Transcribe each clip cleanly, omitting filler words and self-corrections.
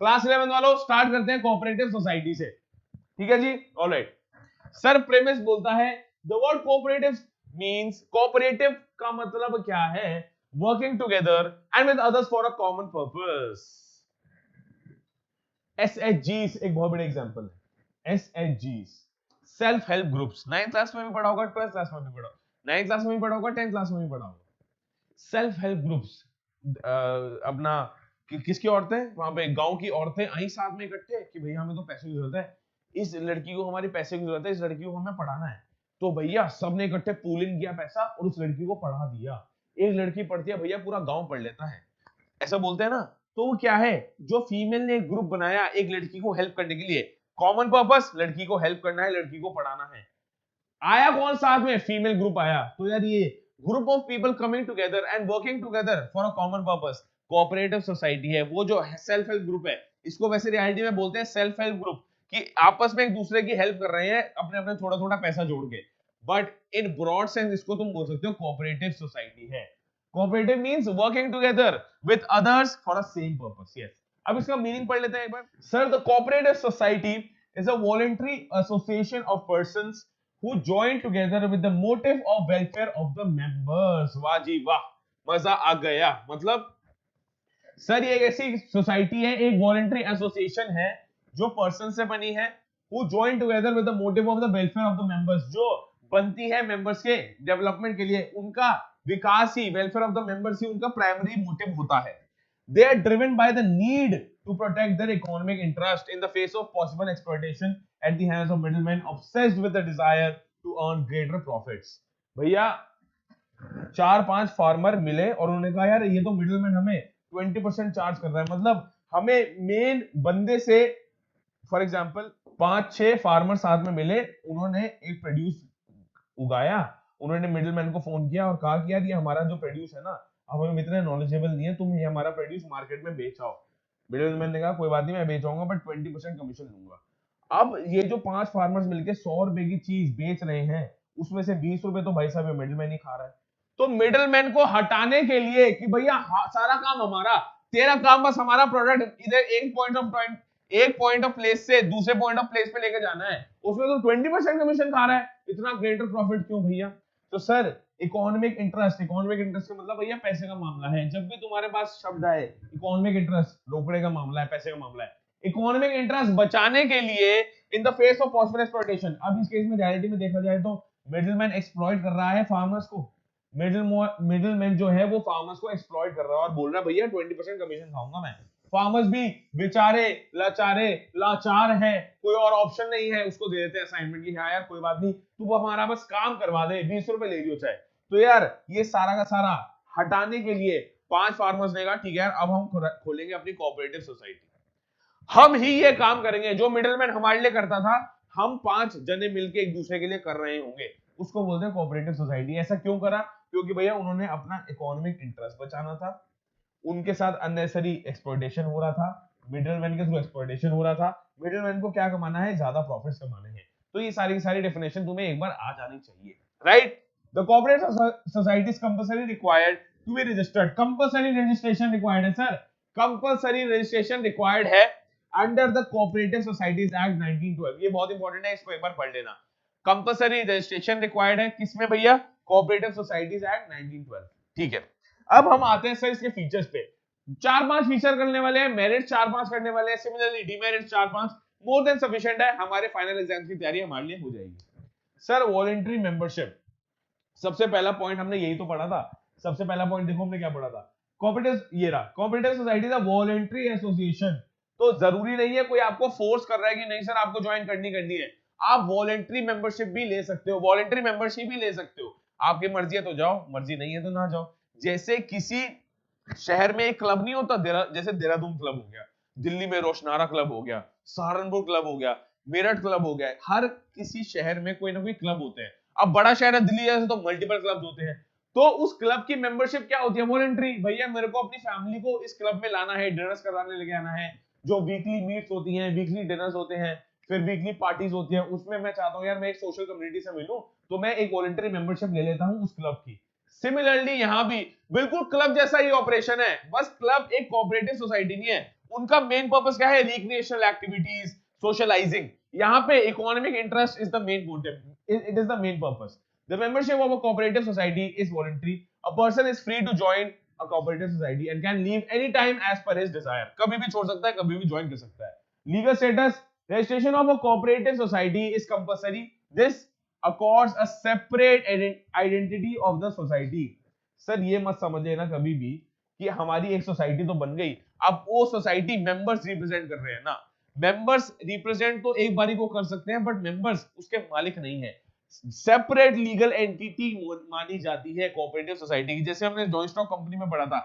Class 11 वालों start करते हैं कोऑपरेटिव सोसाइटी से, ठीक है जी। ऑलराइट, सर प्रेमिस बोलता है the word cooperative means, cooperative का मतलब क्या है, working together and with others for a common purpose. एसएचजीस एक बहुत बड़े एग्जांपल है। एसएचजीस self help groups, 9th class में भी पढ़ा होगा, 12th क्लास में भी पढ़ा होगा, 9th क्लास में भी पढ़ा होगा, 10th क्लास में भी पढ़ा होगा। सेल्फ हेल्प ग्रुप्स अपना किसकी औरतें, वहां पे गांव की औरतें आई साथ में इकट्ठे कि भैया हमें तो पैसे की जरूरत है, इस लड़की को हमारी पैसे की जरूरत है, इस लड़की को हमें पढ़ाना है। तो भैया सबने इकट्ठे पूलिंग किया पैसा और उस लड़की को पढ़ा दिया। एक लड़की पढ़ती है भैया, पूरा गांव पढ़ लेता है, ऐसा बोलते हैं ना। तो वो क्या है, जो फीमेल ने एक ग्रुप बनाया एक लड़की को हेल्प करने के लिए, कॉमन पर्पस लड़की को हेल्प करना है, लड़की को पढ़ाना है। आया कौन साथ में, फीमेल ग्रुप आया। तो यार ये group of people coming together and working together for a common purpose, cooperative society है। वो जो सेल्फ हेल्प ग्रुप है, इसको वैसे रियलिटी में बोलते हैं सेल्फ हेल्प ग्रुप, कि आपस में एक दूसरे की हेल्प कर रहे हैं अपने अपने थोड़ा थोड़ा पैसा जोड़ के। बट इन ब्रॉड सेंस इसको तुम बोल सकते हो कोऑपरेटिव सोसाइटी है। Cooperative means working together with others for a same purpose. Yes, अब इसका मीनिंग पढ़ लेते हैं एक बार। Sir the cooperative society is a voluntary association of persons who join together with the motive of welfare of the members। वाह जी वाह, मजा आ गया। मतलब सर ये एक ऐसी सोसाइटी है, एक वॉलंटरी एसोसिएशन है जो पर्सन से बनी है, who join together with the motive of the welfare of the members, जो बनती है मेंबर्स के डेवलपमेंट के लिए, उनका विकास ही, वेलफेयर ऑफ द मेंबर्स ही उनका प्राइमरी मोटिव होता है। They are driven by the need to protect their economic interest in the face of possible exploitation at the hands of middlemen obsessed with the desire to earn greater profits। भैया 4-5 farmer मिले और उन्होंने कहा यार ये तो middleman हमें 20% charge कर रहा है, मतलब हमें मेन बंदे से, फॉर एग्जांपल 5-6 फार्मर साथ में मिले, उन्होंने एक प्रोड्यूस उगाया, उन्होंने मिडलमैन को फोन किया और कहा कि यार ये हमारा जो प्रोड्यूस है ना, अब हम इतने नॉलेजेबल नहीं है, तुम ये हमारा प्रोड्यूस मार्केट में बेच आओ। मिडलमैन ने कहा कोई बात नहीं मैं बेचाऊंगा बट 20% कमीशन लूंगा। अब ये जो 5 फार्मर्स मिलके 100 रुपए की चीज बेच रहे हैं, उसमें से 20 रुपए तो भाई साहब मिडलमैन ही खा रहा है। तो मिडलमैन को हटाने के लिए कि भैया सारा काम हमारा, तेरा काम बस हमारा प्रोडक्ट इधर एक पॉइंट ऑफ प्लेस से दूसरे पॉइंट ऑफ प्लेस पे लेके जाना है, उसमें तो 20% कमीशन खा रहा है, इतना ग्रेटर प्रॉफिट क्यों भैया। तो सर इकोनॉमिक इंटरेस्ट का मतलब भैया पैसे का मामला है। जब भी तुम्हारे पास शब्द आए इकोनॉमिक इंटरेस्ट, रोकड़े का मामला है, पैसे का मामला है। इकोनॉमिक इंटरेस्ट बचाने के लिए in the face of possible exploitation, अब इस केस में रियलिटी में देखा जाए तो मिडलमैन एक्सप्लॉइट कर रहा है फार्मर्स को, मिडलमैन जो है वो फार्मर्स को एक्सप्लॉइट कर रहा है और बोल रहा है भैया 20% कमीशन खाऊंगा मैं। फार्मर्स भी बेचारे लाचार है, कोई और ऑप्शन नहीं है, उसको दे देते हैं असाइनमेंट की, हाँ यार कोई बात नहीं तू हमारा बस काम करवा दे, 20 रुपए ले लियो चाहे। तो यार ये सारा का सारा हटाने के लिए 5 फार्मर्स ने कहा ठीक है यार अब हम खोलेंगे अपनी कोऑपरेटिव सोसाइटी, हम ही ये काम करेंगे जो मिडलमैन हमारे लिए करता था, हम 5 जने मिलके एक दूसरे के लिए कर रहे होंगे, उसको बोलते हैं कोऑपरेटिव सोसाइटी। ऐसा क्यों करा, क्योंकि भैया उन्होंने अपना इकोनॉमिक इंटरेस्ट बचाना था, उनके साथ अननेसेसरी एक्सप्लॉयटेशन हो रहा था, मिडलमैन के थ्रू एक्सप्लॉयटेशन हो रहा था, मिडलमैन को क्या कमाना है, ज्यादा प्रॉफिट्स कमाने हैं। तो ये सारी की सारी डेफिनेशन तुम्हें एक बार आ जानी चाहिए, right. The cooperative society is compulsory required to be registered, compulsory registration required है सर, कंपल्सरी रजिस्ट्रेशन रिक्वायर्ड है under the cooperative societies act 1912। ये बहुत इंपॉर्टेंट है, इसको एक बार पढ़ लेना। कंपल्सरी रजिस्ट्रेशन रिक्वायर्ड है किसमें भैया, कोऑपरेटिव सोसाइटीज एक्ट 1912, ठीक है। अब हम आते हैं सर इसके फीचर्स पे, 4-5 फीचर करने वाले हैं, मेरिट 4-5 करने वाले हैं, similarly demerit 4-5, more than sufficient है, हमारे फाइनल एग्जाम की तैयारी हमारे लिए हो जाएगी। सर वॉलंटरी मेंबरशिप, सबसे पहला पॉइंट हमने यही तो पढ़ा था, सबसे पहला पॉइंट देखो हमने क्या पढ़ा था, कोऑपरेटिव, ये रहा, cooperative society is a voluntary association. तो जरूरी नहीं है कोई आपको फोर्स कर रहा है कि नहीं सर आपको ज्वाइन करनी है, आप वॉलंटरी मेंबरशिप भी ले सकते हो, वॉलंटरी मेंबरशिप भी ले सकते हो, आपकी मर्जी है तो जाओ, मर्जी नहीं है तो ना जाओ। जैसे किसी शहर में एक क्लब नहीं होता, जैसे देहरादून क्लब हो गया, दिल्ली में रोशनारा क्लब हो गया, सहारनपुर क्लब हो गया, मेरठ क्लब हो गया, हर किसी शहर में कोई ना कोई क्लब होते हैं। अब बड़ा शहर है दिल्ली जैसे तो मल्टीपल क्लब्स होते हैं, तो उस क्लब की मेंबरशिप क्या होती है, वॉलंटरी। भैया मेरे को अपनी फैमिली को इस क्लब में लाना है, डिनर्स कराने लेके आना है, जो वीकली मीट्स होती हैं, वीकली डिनर्स होते हैं, फिर वीकली पार्टीज होती हैं, उसमें मैं चाहता हूं यार मैं एक सोशल कम्युनिटी से मिलूं, तो मैं एक वॉलंटरी मेंबरशिप ले लेता हूं उस क्लब की। सिमिलरली यहां भी बिल्कुल क्लब जैसा ही ऑपरेशन है, बस क्लब एक कोऑपरेटिव सोसाइटी नहीं है, उनका मेन पर्पस क्या है? Recreational activities, socialising. यहाँ पे economic interest is the main motive, it is the main purpose. The membership of a cooperative society is voluntary. A person is free to join a cooperative society and can leave anytime as per his desire. कभी भी छोड़ सकता है, कभी भी join कर सकता है। Legal status: registration of a cooperative society is compulsory. This accords a separate identity of the society. Sir ये मत समझ लेना कभी भी कि हमारी एक सोसाइटी तो बन गई, अब वो सोसाइटी मेंबर्स रिप्रेजेंट कर रहे हैं ना। मेंबर्स रिप्रेजेंट तो एक बारी को कर सकते हैं, बट मेंबर्स उसके मालिक नहीं है। सेपरेट लीगल एंटिटी मानी जाती है कोऑपरेटिव सोसाइटी की। जैसे हमने जॉइंट स्टॉक कंपनी में पढ़ा था,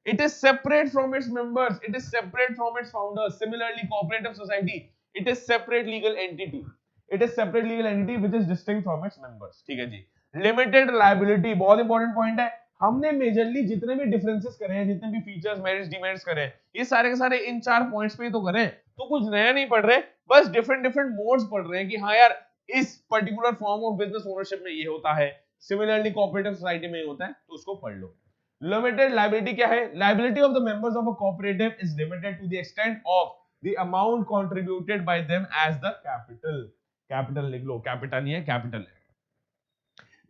it is separate from its members, it is separate from its founders. Similarly cooperative society, it is separate legal entity, it is separate legal entity which is distinct from its members. ठीक है जी। Limited liability बहुत important point है। हमने majorly जितने भी differences करे हैं, जितने भी फीचर्स, मेरिट्स, डिमेरिट्स करे हैं, ये सारे के सारे इन 4 पॉइंट्स पे ही तो करें। तो कुछ नया नहीं पढ़ रहे, बस डिफरेंट डिफरेंट मोड्स पढ़ रहे हैं कि हाँ यार इस particular form of business ownership में ये होता है, सिमिलरली कोऑपरेटिव सोसाइटी में ये होता है, तो उसको पढ़ लो। लिमिटेड लायबिलिटी क्या है? Liability of the members of a cooperative is limited to the extent of the amount contributed by them as the capital. Capital लिख लो, कैपिटल नहीं है, कैपिटल है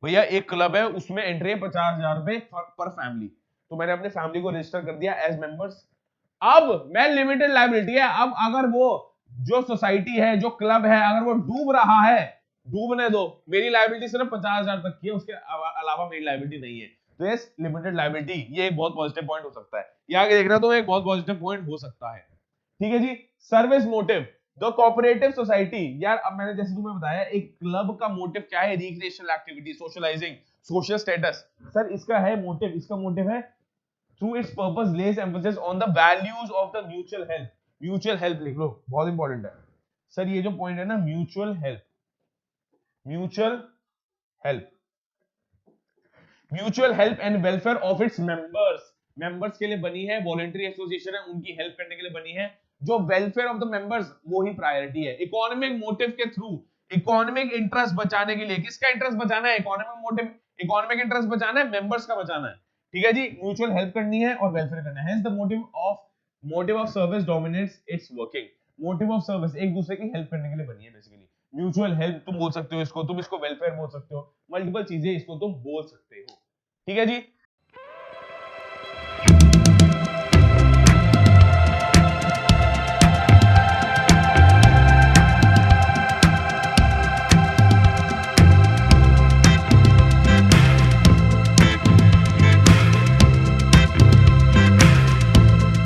भैया। एक क्लब है, उसमें एंट्री है 50,000 रुपए पर फैमिली, तो मैंने अपने फैमिली को रजिस्टर कर दिया एज मेंबर्स। अब मैं लिमिटेड लायबिलिटी है, अब अगर वो जो सोसाइटी है, जो क्लब है, अगर वो डूब रहा है, डूबने दो, मेरी लायबिलिटी सिर्फ 50,000 तक की है, उसके अलावा मेरी लायबिलिटी नहीं है। तो ये लिमिटेड लायबिलिटी, ये एक बहुत पॉजिटिव पॉइंट हो सकता है, यहाँ देख रहा तो एक बहुत पॉजिटिव पॉइंट हो सकता है। ठीक है जी। Service motive, the cooperative society, यार अब मैंने जैसे तुम्हें बताया, एक क्लब का मोटिव क्या है? Recreational activity, socialising, social status. Sir इसका है मोटिव, इसका मोटिव है through its purpose lays emphasis on the values of the mutual help। Mutual help लिख लो, बहुत इंपॉर्टेंट है सर ये जो पॉइंट है ना, mutual help, mutual help, mutual help and welfare of its members. Members के लिए बनी है, वॉलंटरी एसोसिएशन है, उनकी हेल्प करने के लिए बनी है। जो वेलफेयर ऑफ द मेंबर्स, वो ही प्रायोरिटी है। इकोनॉमिक मोटिव के थ्रू, इकोनॉमिक इंटरेस्ट बचाने के लिए, किसका इंटरेस्ट बचाना है? इकोनॉमिक मोटिव, इकोनॉमिक इंटरेस्ट बचाना है, मेंबर्स का बचाना है। ठीक है जी। म्यूचुअल हेल्प करनी है और वेलफेयर करना है। Hence the motive of service dominates it's working. Motive of service एक दूसरे की हेल्प करने के लिए बनी है बेसिकली। म्यूचुअल हेल्प तुम बोल सकते हो इसको, तुम इसको वेलफेयर बोल सकते हो, मल्टीपल चीजें इसको तुम बोल सकते हो। ठीक है जी।